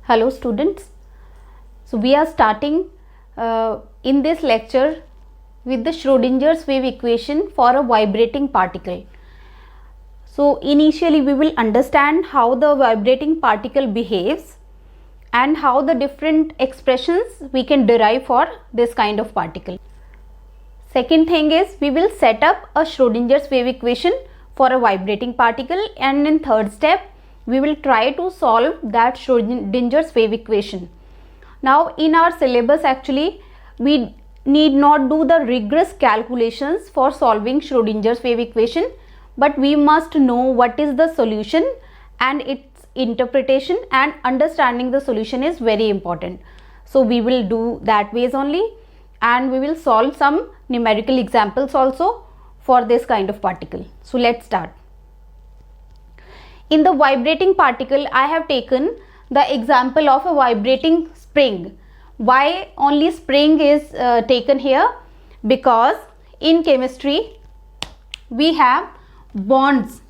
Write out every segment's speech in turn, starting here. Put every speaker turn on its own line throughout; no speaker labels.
Hello students. So we are starting in this lecture with the Schrodinger's wave equation for a vibrating particle. So initially we will understand how the vibrating particle behaves and how the different expressions we can derive for this kind of particle. Second thing is we will set up a Schrodinger's wave equation for a vibrating particle, and in third step we will try to solve that Schrodinger's wave equation. Now in our syllabus actually we need not do the rigorous calculations for solving Schrodinger's wave equation, but we must know what is the solution and its interpretation, and understanding the solution is very important. So we will do that ways only, and we will solve some numerical examples also for this kind of particle. So let's start. In the vibrating particle, I have taken the example of a vibrating spring. Why only spring is taken here? Because in chemistry we have bonds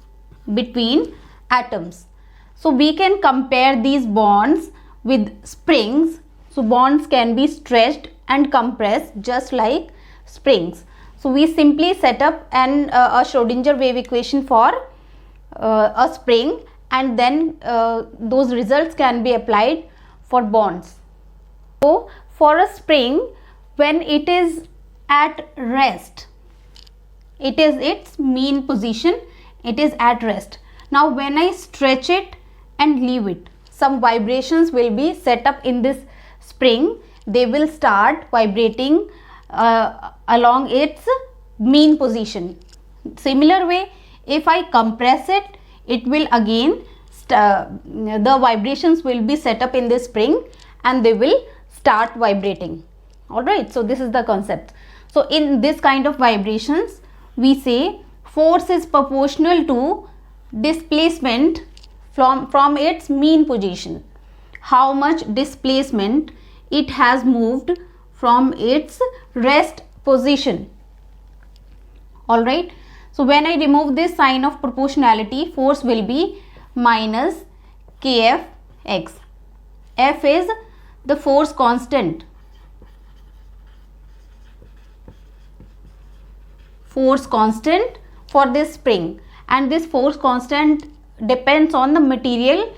between atoms. So we can compare these bonds with springs. So bonds can be stretched and compressed just like springs. So we simply set up a Schrodinger wave equation for a spring, and then those results can be applied for bonds. So for a spring, when it is at rest, it is its mean position, it is at rest. Now when I stretch it and leave it, some vibrations will be set up in this spring. They will start vibrating along its mean position. Similar way, if I compress it, it will again the vibrations will be set up in this spring and they will start vibrating. Alright, so this is the concept. So in this kind of vibrations, we say force is proportional to displacement from its mean position. How much displacement it has moved from its rest position. Alright, so when I remove this sign of proportionality, force will be minus kfx. F is the force constant. Force constant for this spring, and this force constant depends on the material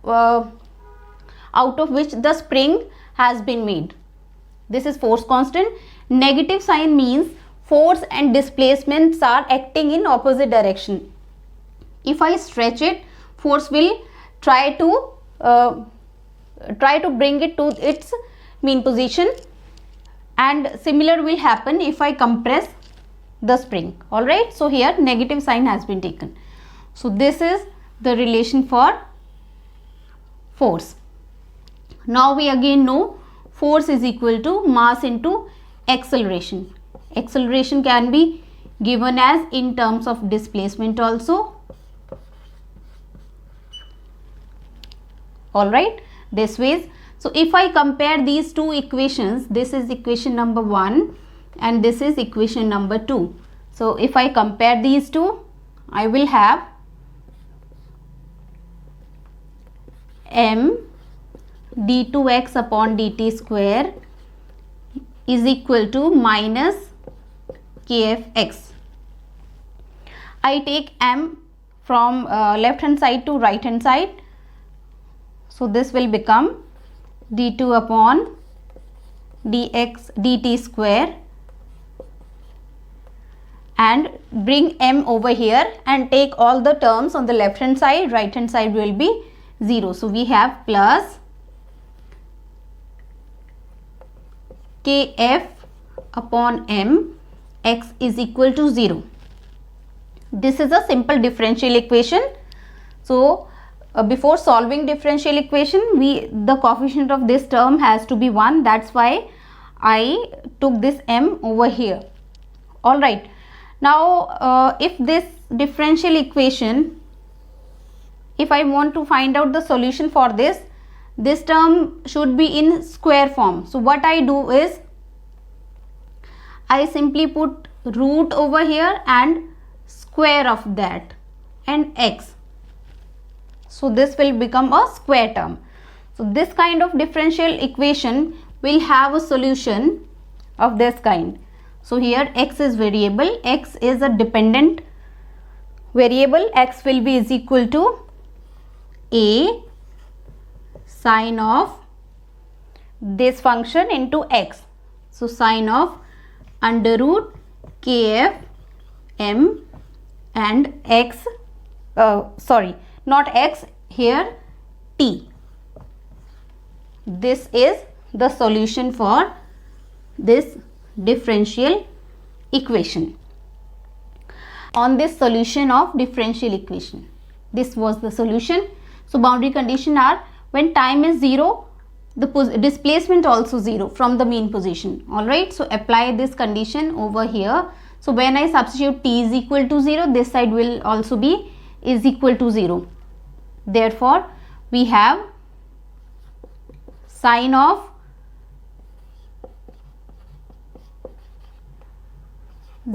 out of which the spring has been made. This is force constant. Negative sign means force and displacements are acting in opposite direction. If I stretch it, force will try to bring it to its mean position, and similar will happen if I compress the spring. Alright, so here negative sign has been taken. So this is the relation for force. Now we again know force is equal to mass into acceleration. Acceleration can be given as in terms of displacement also. Alright, this ways. So if I compare these two equations, this is equation number 1 and this is equation number 2. So if I compare these two, I will have m d2x upon dt square is equal to minus kfx. I take m from left hand side to right hand side. So this will become d2 upon dx dt square, and bring m over here and take all the terms on the left hand side. Right hand side will be 0. So we have plus kf upon m x is equal to 0. This is a simple differential equation. So before solving differential equation, the coefficient of this term has to be 1. That's why I took this m over here. Alright, now if this differential equation, if I want to find out the solution for this term should be in square form. So what I do is I simply put root over here and square of that and x. So this will become a square term. So this kind of differential equation will have a solution of this kind. So here x is variable, x is a dependent variable, x will be is equal to a sine of this function into x. So sine of under root kf m and x, not x, here t. This is the solution for this differential equation. On this solution of differential equation, this was the solution. So boundary condition are when time is 0, the displacement also 0 from the mean position. Alright, so apply this condition over here. So when I substitute t is equal to 0, this side will also be is equal to 0. Therefore, we have sine of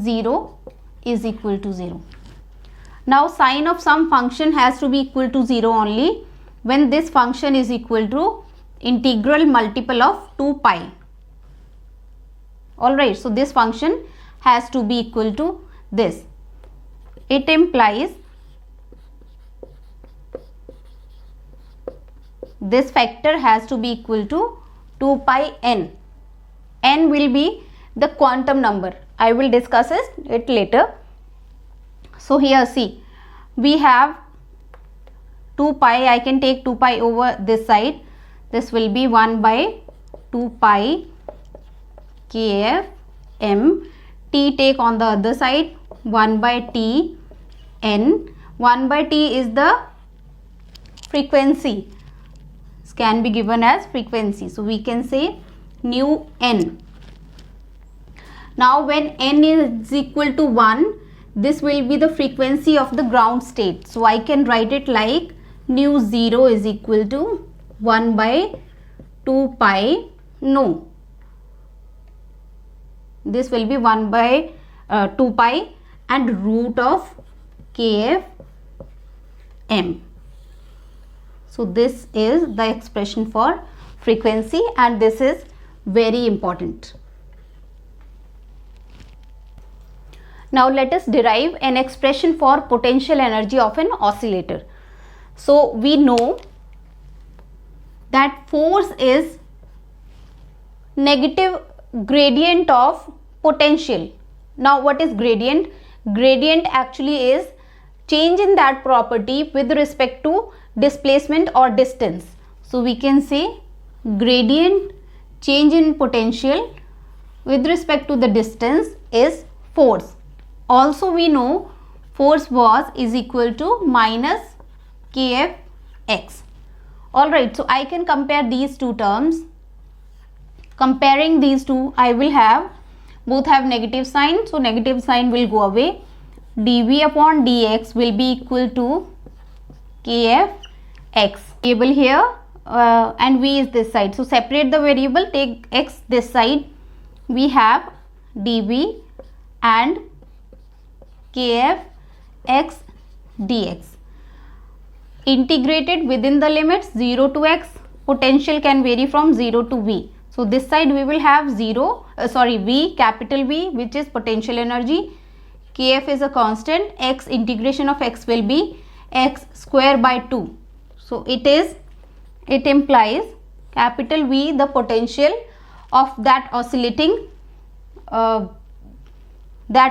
0 is equal to 0. Now sine of some function has to be equal to 0 only when this function is equal to integral multiple of 2 pi. Alright, so this function has to be equal to this. It implies this factor has to be equal to 2 pi n. N will be the quantum number. I will discuss it later. So here see, we have 2 pi, I can take 2 pi over this side. This will be 1 by 2 pi kf m. T take on the other side, 1 by t n. 1 by t is the frequency. This can be given as frequency. So we can say nu n. Now when n is equal to 1, this will be the frequency of the ground state. So I can write it like nu 0 is equal to 1 by 2 pi, no, this will be 1 by 2 pi and root of kf m. So this is the expression for frequency and this is very important. Now let us derive an expression for potential energy of an oscillator. So we know that force is negative gradient of potential. Now what is gradient? Gradient actually is change in that property with respect to displacement or distance. So we can say gradient change in potential with respect to the distance is force. Also we know force was is equal to minus kfx. Alright, so I can compare these two terms. Comparing these two, I will have both have negative sign, so negative sign will go away. dv upon dx will be equal to kfx. Variable here and v is this side. So separate the variable, take x this side. We have dv and kfx dx. Integrated within the limits 0 to x, potential can vary from 0 to v. So this side we will have v, capital V, which is potential energy. Kf is a constant. X, integration of x will be x square by 2. So it implies capital V, the potential of that oscillating, that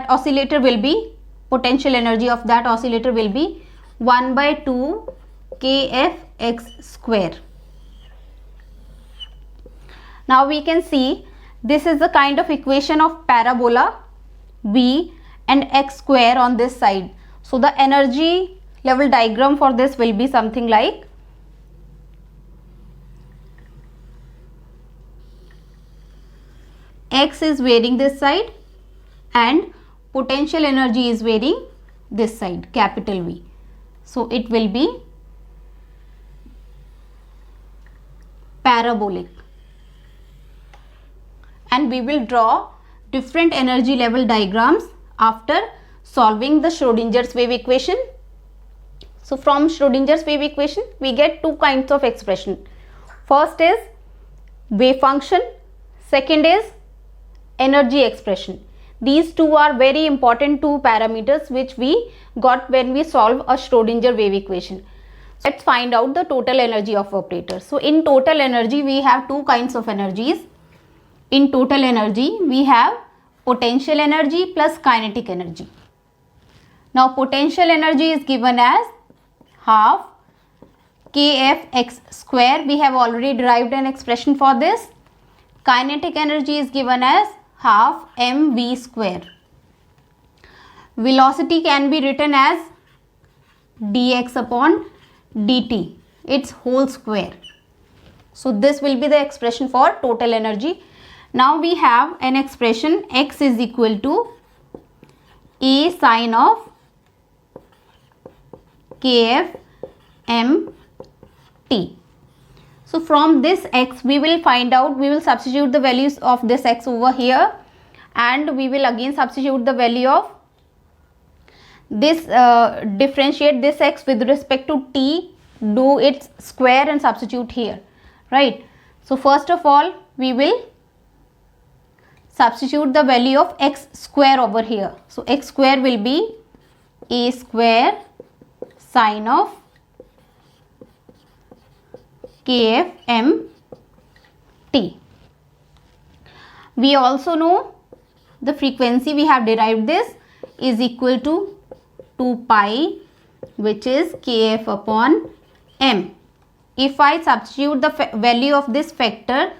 oscillator will be, potential energy of that oscillator will be 1 by 2 kfx square. Now we can see this is the kind of equation of parabola v and x square on this side. So the energy level diagram for this will be something like x is varying this side and potential energy is varying this side, capital V. So it will be parabolic. And we will draw different energy level diagrams after solving the Schrodinger's wave equation. So from Schrodinger's wave equation we get two kinds of expression. First is wave function, second is energy expression. These two are very important two parameters which we got when we solve a Schrodinger wave equation. So let's find out the total energy of operator. So in total energy we have two kinds of energies. In total energy we have potential energy plus kinetic energy. Now potential energy is given as half kFx square. We have already derived an expression for this. Kinetic energy is given as half mv square. Velocity can be written as dx upon dt, its whole square. So this will be the expression for total energy. Now we have an expression x is equal to a sine of kf m t. So from this x we will find out, we will substitute the values of this x over here, and we will again substitute the value of this, differentiate this x with respect to t, do its square and substitute here, right? So first of all we will substitute the value of x square over here. So x square will be a square sine of kf m t. We also know the frequency, we have derived this, is equal to 2 pi, which is kf upon m. If I substitute the value of this factor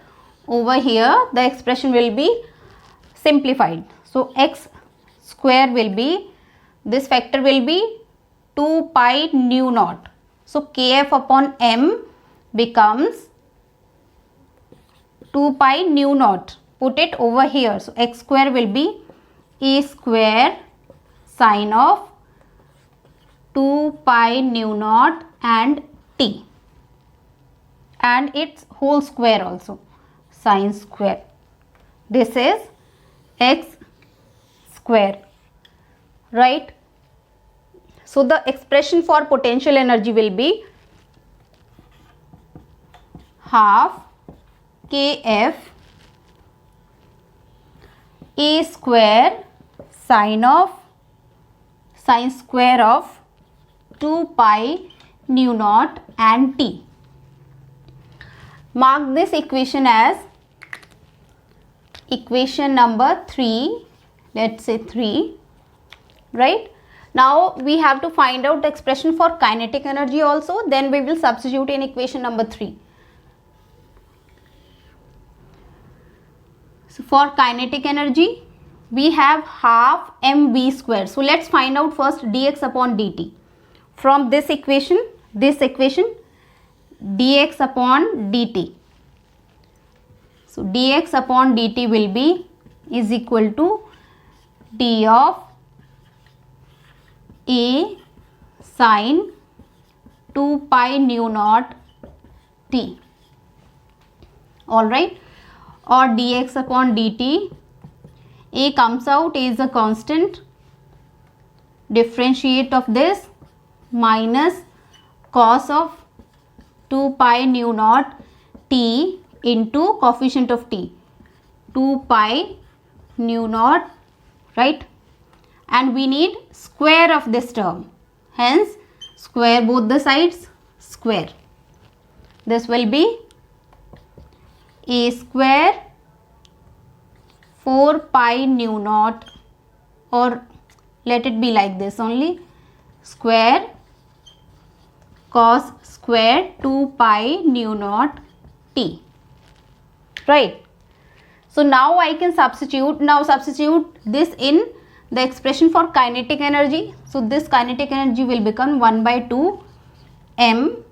over here, the expression will be simplified. So x square will be, this factor will be 2 pi nu naught. So kf upon m becomes 2 pi nu naught. Put it over here. So x square will be a square sine of 2 pi nu naught and t, and its whole square also, sine square. This is x square, right? So the expression for potential energy will be half kf a square sine square of 2 pi nu naught and t. Mark this equation as equation number 3, let's say 3, right? Now we have to find out the expression for kinetic energy also, then we will substitute in equation number 3. So for kinetic energy we have half mv square. So let's find out first dx upon dt. From this equation dx upon dt. So dx upon dt will be is equal to d of a sine 2 pi nu naught t. Alright, or dx upon dt, a comes out, a is a constant, differentiate of this minus cos of 2 pi nu naught t into coefficient of t, 2 pi nu naught, right? And we need square of this term, hence square both the sides, square. This will be a square 4 pi nu naught, or let it be like this only, square cos square 2 pi nu naught t, right? So now I can substitute this in the expression for kinetic energy. So this kinetic energy will become 1 by 2 m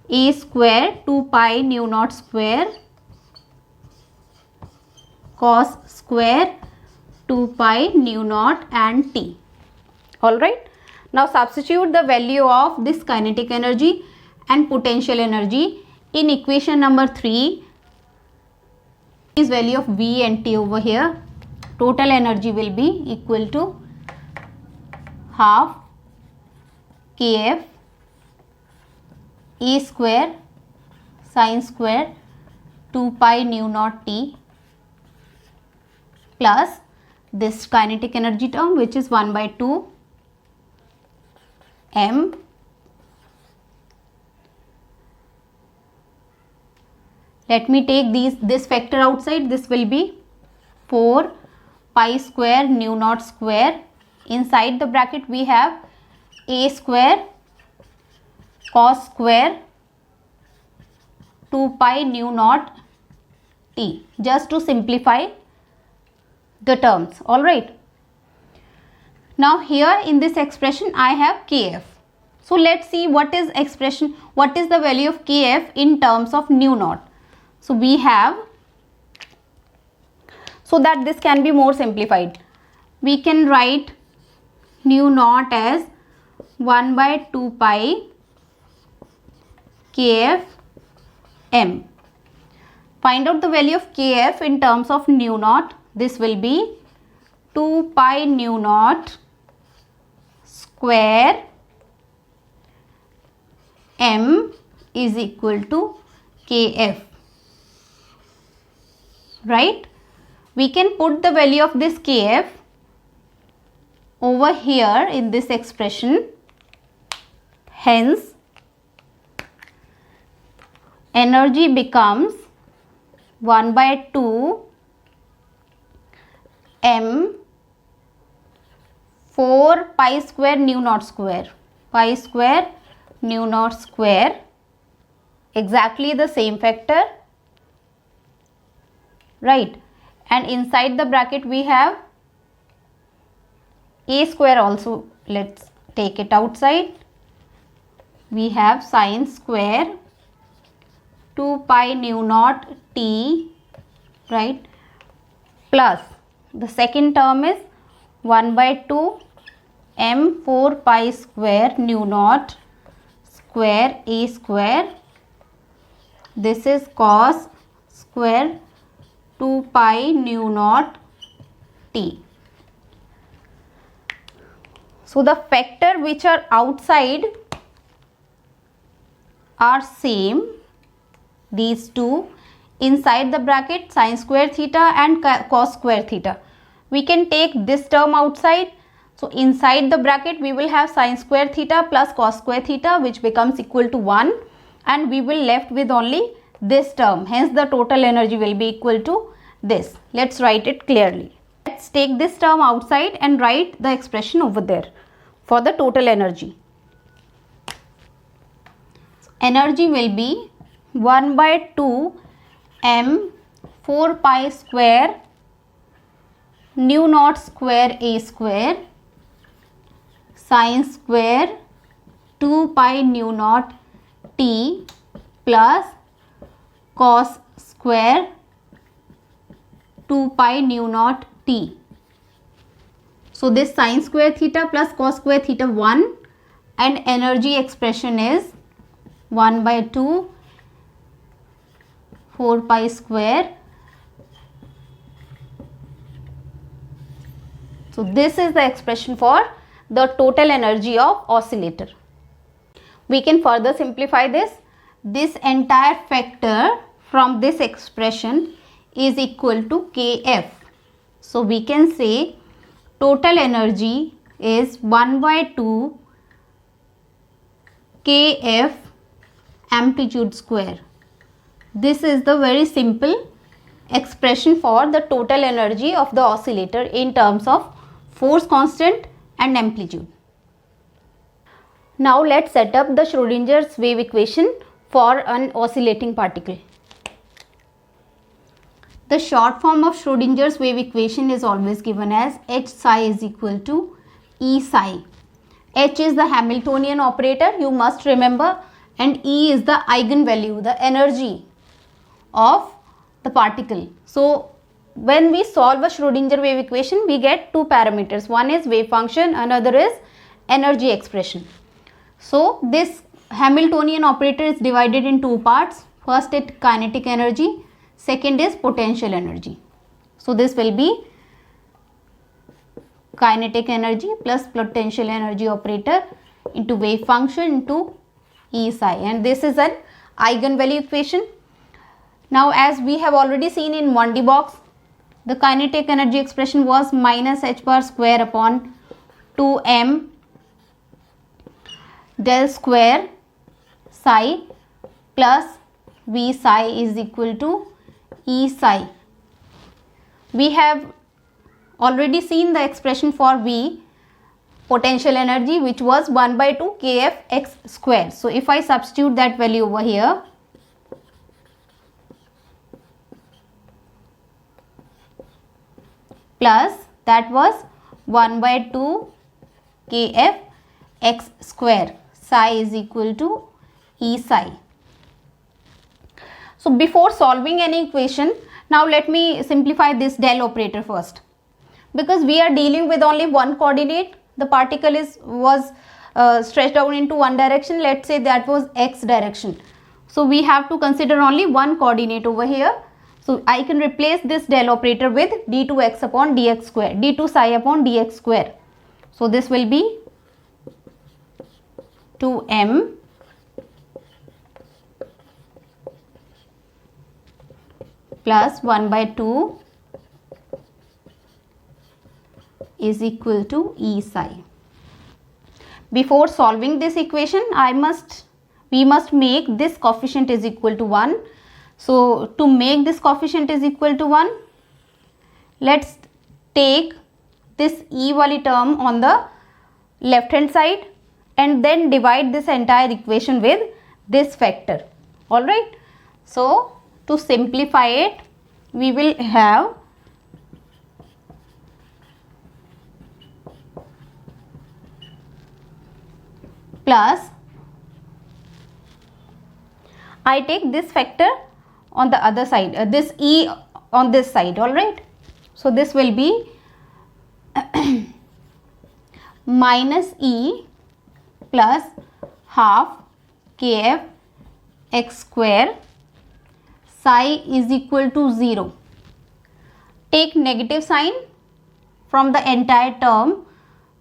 a square 2 pi nu naught square cos square 2 pi nu naught and t. Alright, now substitute the value of this kinetic energy and potential energy in equation number 3. Is value of v and t over here. Total energy will be equal to half kf a square sine square 2 pi nu naught T plus this kinetic energy term, which is 1 by 2 m let me take this factor outside. This will be 4 pi square nu naught square. Inside the bracket we have a square cos square 2 pi nu naught T, just to simplify the terms. All right. Now here in this expression I have Kf. So let's see what is the value of Kf in terms of nu naught. So we have, so that this can be more simplified, we can write nu naught as 1 by 2 pi Kf m. Find out the value of Kf in terms of nu naught. This will be 2 pi nu naught square m is equal to Kf. Right? We can put the value of this Kf over here in this expression. Hence, energy becomes 1 by 2 m 4 pi square nu naught square. Pi square nu naught square, exactly the same factor. Right, and inside the bracket we have a square also. Let's take it outside. We have sine square 2 pi nu naught T, right, plus the second term is 1 by 2 m 4 pi square nu naught square a square. This is cos square 2 pi nu naught T. So the factor which are outside are same, these two. Inside the bracket sine square theta and cos square theta. We can take this term outside. So inside the bracket we will have sine square theta plus cos square theta, which becomes equal to 1, and we will left with only this term. Hence the total energy will be equal to this. Let's write it clearly. Let's take this term outside and write the expression over there for the total energy. Energy will be 1 by 2 m 4 pi square nu naught square a square sine square 2 pi nu naught T plus cos square 2 pi nu naught T. So this sine square theta plus cos square theta 1, and energy expression is 1 by 2 4 pi square. So this is the expression for the total energy of oscillator. We can further simplify this. This entire factor from this expression is equal to Kf. So we can say total energy is 1 by 2 Kf amplitude square. This is the very simple expression for the total energy of the oscillator in terms of force constant and amplitude. Now let's set up the Schrodinger's wave equation for an oscillating particle. The short form of Schrodinger's wave equation is always given as H psi is equal to E psi. H is the Hamiltonian operator, you must remember, and E is the eigenvalue, the energy of the particle. So when we solve a Schrodinger wave equation, we get two parameters. One is wave function, another is energy expression. So this Hamiltonian operator is divided in two parts. First is kinetic energy, second is potential energy. So this will be kinetic energy plus potential energy operator into wave function into E psi, and this is an eigenvalue equation. Now as we have already seen in 1D box, the kinetic energy expression was minus h bar square upon 2m del square psi plus v psi is equal to E psi. We have already seen the expression for V potential energy, which was 1 by 2 kf x square. So if I substitute that value over here, plus that was 1 by 2 kf x square, psi is equal to E psi. So before solving any equation, now let me simplify this del operator first. Because we are dealing with only one coordinate, the particle was stretched out into one direction. Let's say that was x direction. So we have to consider only one coordinate over here. So I can replace this del operator with d2x upon dx square, d2 psi upon dx square. So this will be 2m plus 1 by 2 is equal to E psi. Before solving this equation, we must make this coefficient is equal to 1. So to make this coefficient is equal to 1, let's take this E wali term on the left hand side and then divide this entire equation with this factor. Alright. So to simplify it, we will have plus, I take this factor on the other side, this E on this side, alright. So this will be minus E plus half kf x square psi is equal to 0. Take negative sign from the entire term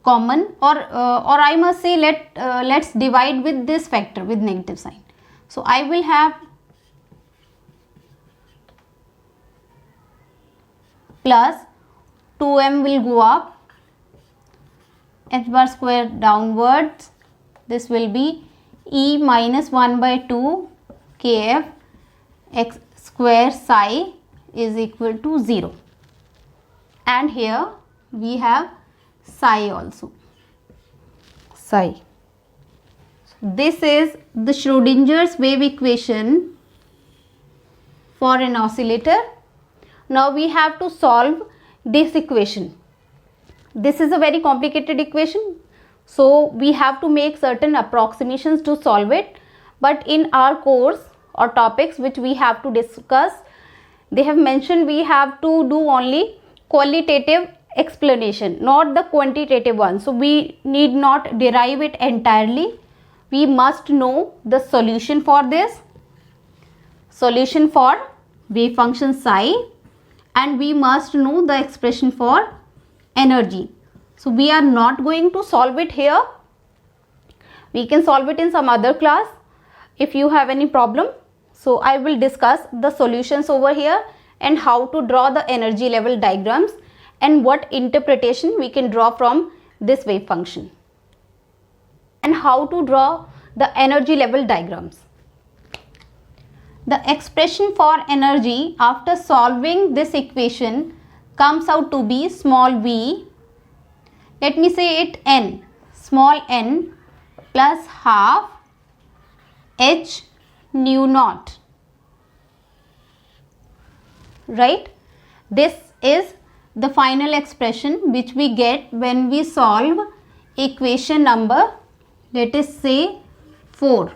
common, or I must say let's divide with this factor with negative sign. So I will have plus 2m will go up, h bar square downwards. This will be E minus 1 by 2 kf x square psi is equal to 0. And here we have psi also. Psi. This is the Schrodinger's wave equation for an oscillator. Now we have to solve this equation. This is a very complicated equation, so we have to make certain approximations to solve it. But in our course or topics which we have to discuss, they have mentioned we have to do only qualitative explanation, not the quantitative one. So we need not derive it entirely. We must know the solution for this, solution for wave function psi, and we must know the expression for energy. So we are not going to solve it here. We can solve it in some other class if you have any problem. So I will discuss the solutions over here and how to draw the energy level diagrams and what interpretation we can draw from this wave function and how to draw the energy level diagrams. The expression for energy after solving this equation comes out to be small v, let me say it n, small n plus half h nu naught, right? This is the final expression which we get when we solve equation number, let us say 4.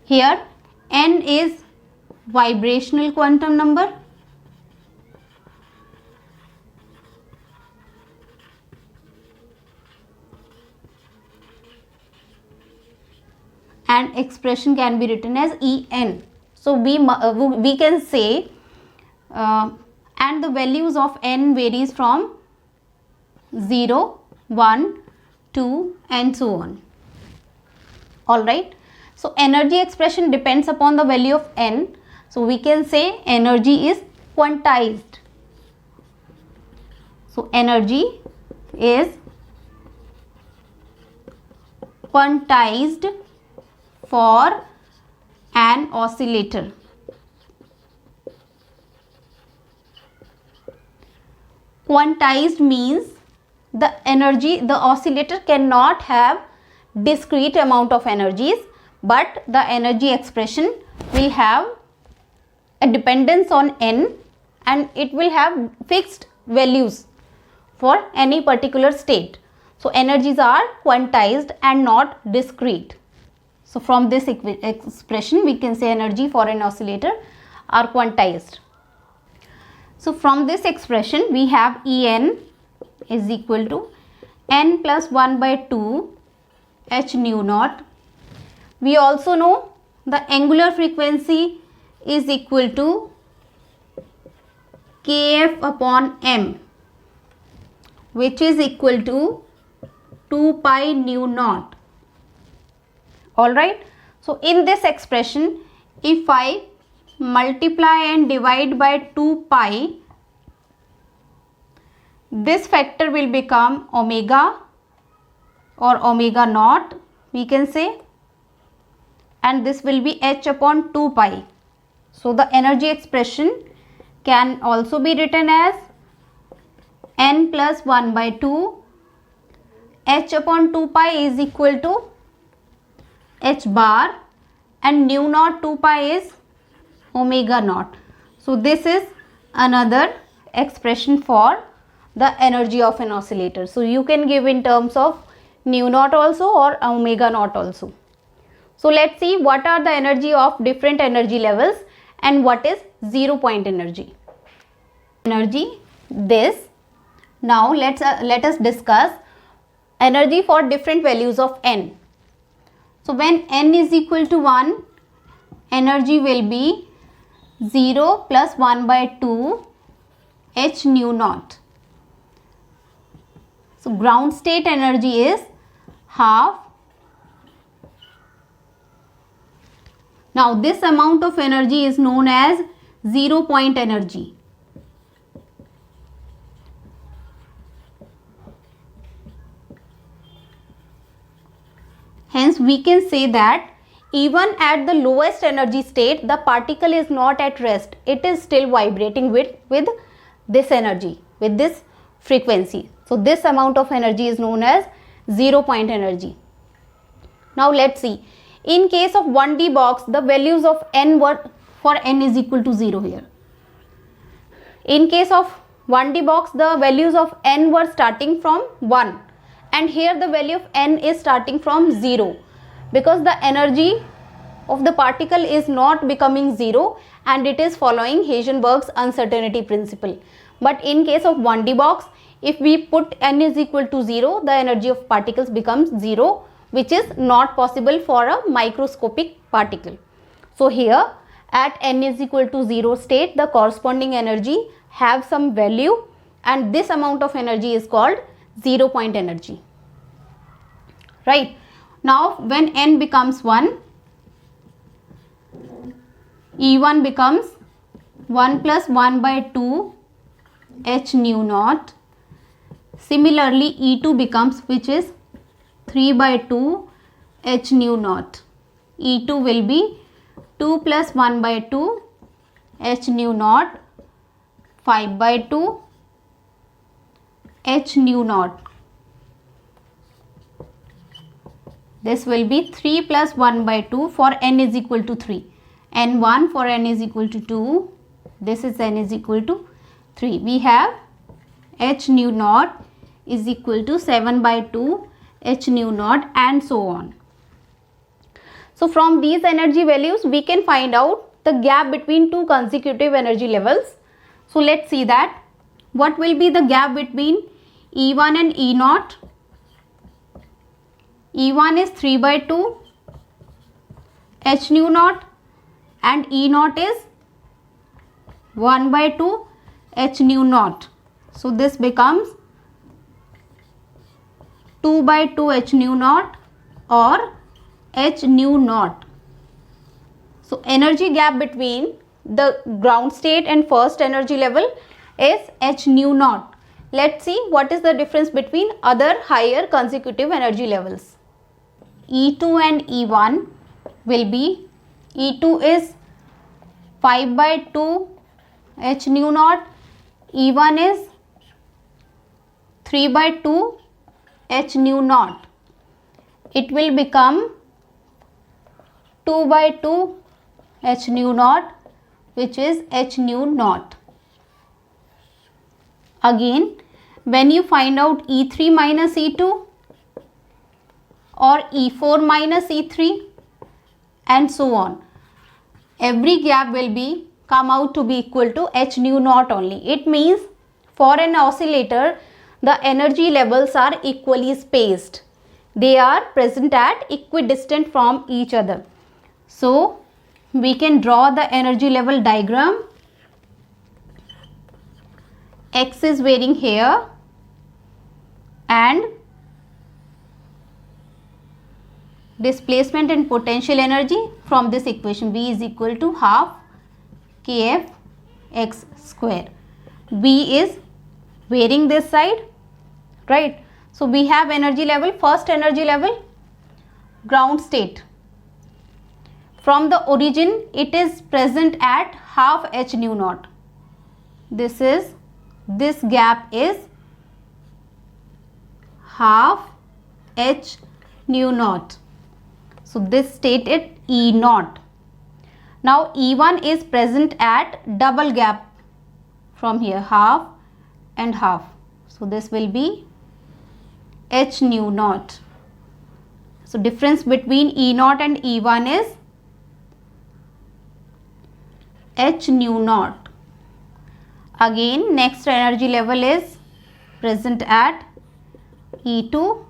Here n is vibrational quantum number, and expression can be written as En. So we can say and the values of n varies from 0, 1, 2 and so on. Alright. So energy expression depends upon the value of n. So we can say energy is quantized. So energy is quantized for an oscillator. Quantized means the oscillator cannot have discrete amount of energies, but the energy expression will have a dependence on n and it will have fixed values for any particular state. So energies are quantized and not discrete. So from this expression we can say energy for an oscillator are quantized. So from this expression we have En is equal to n plus 1 by 2 h nu naught. We also know the angular frequency is equal to kf upon m, which is equal to 2 pi nu naught. Alright, so in this expression if I multiply and divide by 2 pi, this factor will become omega or omega naught we can say, and this will be h upon 2 pi. So the energy expression can also be written as n plus 1 by 2 h upon 2 pi is equal to h bar and nu naught 2 pi is omega naught. So this is another expression for the energy of an oscillator. So you can give in terms of nu naught also or omega naught also. So let's see what are the energy of different energy levels and what is 0 point energy. Energy this. Now let us discuss energy for different values of n. So when n is equal to 1, energy will be 0 plus 1 by 2 h nu naught. So ground state energy is half. Now this amount of energy is known as 0 point energy. Hence we can say that even at the lowest energy state the particle is not at rest. It is still vibrating with this energy, with this frequency. So this amount of energy is known as 0 point energy. Now let's see. In case of 1D box, the values of n were for n is equal to 0 here. In case of 1D box, the values of n were starting from 1 and here the value of n is starting from 0 because the energy of the particle is not becoming 0 and it is following Heisenberg's uncertainty principle. But in case of 1D box, if we put n is equal to 0, the energy of particles becomes 0, which is not possible for a microscopic particle. So here at n is equal to 0 state, the corresponding energy have some value and this amount of energy is called 0 point energy. Right. Now when n becomes 1, E1 becomes 1 plus 1 by 2 h nu naught. Similarly E2 becomes, which is 3 by 2 h nu naught. E2 will be 2 plus 1 by 2 h nu naught, 5 by 2 h nu naught. This will be 3 plus 1 by 2 for n is equal to 3. N1 for n is equal to 2. This is n is equal to 3. We have h nu naught is equal to 7 by 2 h nu naught and so on. So from these energy values we can find out the gap between two consecutive energy levels. So let's see that. What will be the gap between E1 and E0? E1 is 3 by 2 h nu naught and E0 is 1 by 2 h nu naught. So this becomes 2 by 2 h nu naught or h nu naught. So energy gap between the ground state and first energy level is h nu naught. Let's see what is the difference between other higher consecutive energy levels. E2 and E1 will be, E2 is 5 by 2 h nu naught, E1 is 3 by 2 h nu naught. It will become 2 by 2 h nu naught, which is h nu naught. Again, when you find out E3 minus E2 or E4 minus E3 and so on, every gap will be come out to be equal to h nu naught only. It means for an oscillator, the energy levels are equally spaced. They are present at equidistant from each other. So we can draw the energy level diagram. X is varying here and displacement and potential energy from this equation, V is equal to half kf x square. V is varying this side, right? So we have energy level, first energy level, ground state. From the origin, it is present at half h nu naught. This gap is half h nu naught. So this state is E naught. Now E1 is present at double gap from here, half and half. So this will be h nu naught. So difference between E naught and E1 is h nu naught. Again, next energy level is present at E2.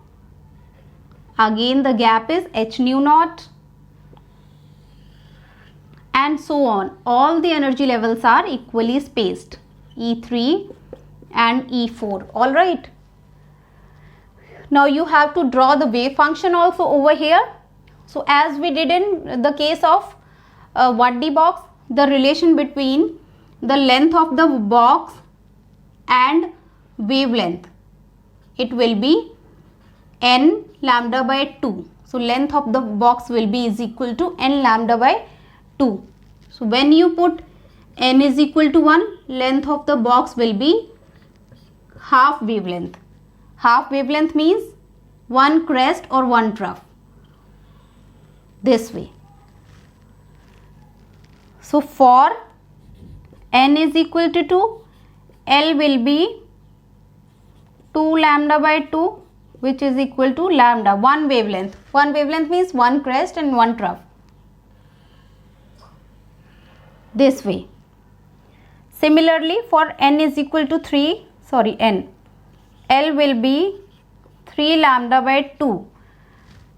Again the gap is h nu naught and so on. All the energy levels are equally spaced, E3 and E4. All right. Now you have to draw the wave function also over here. So as we did in the case of 1D box, the relation between the length of the box and wavelength, it will be n lambda by 2. So length of the box will be is equal to n lambda by 2. So when you put n is equal to 1, length of the box will be half wavelength. Half wavelength means one crest or one trough, this way. So for n is equal to 2, L will be 2 lambda by 2, which is equal to lambda, one wavelength. One wavelength means one crest and one trough, this way. Similarly, for n is equal to L will be 3 lambda by 2,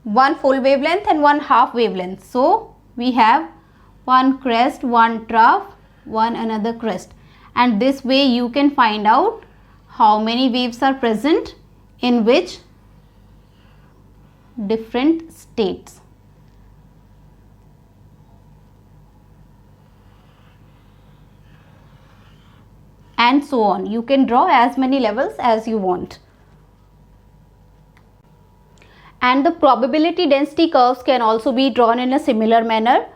one full wavelength and one half wavelength. So we have one crest, one trough, one another crest, and this way you can find out how many waves are present in which different states. And so on. You can draw as many levels as you want. And the probability density curves can also be drawn in a similar manner.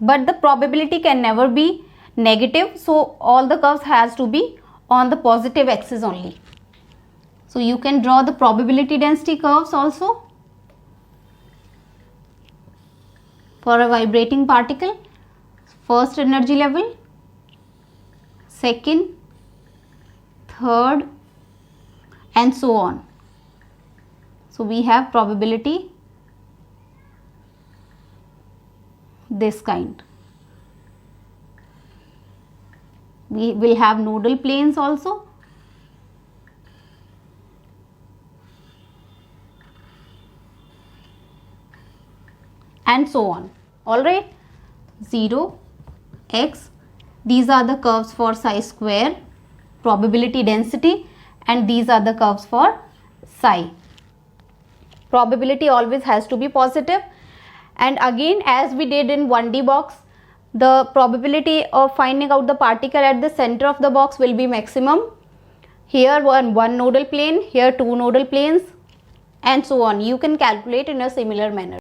But the probability can never be negative, so all the curves has to be on the positive axis only. So you can draw the probability density curves also for a vibrating particle. First energy level, second, third, and so on. So we have probability this kind. We will have nodal planes also. And so on. Alright. 0, x. These are the curves for psi square, probability density, and these are the curves for psi. Probability always has to be positive, And again, as we did in 1D box, the probability of finding out the particle at the center of the box will be maximum. Here one nodal plane, here two nodal planes, and so on. You can calculate in a similar manner.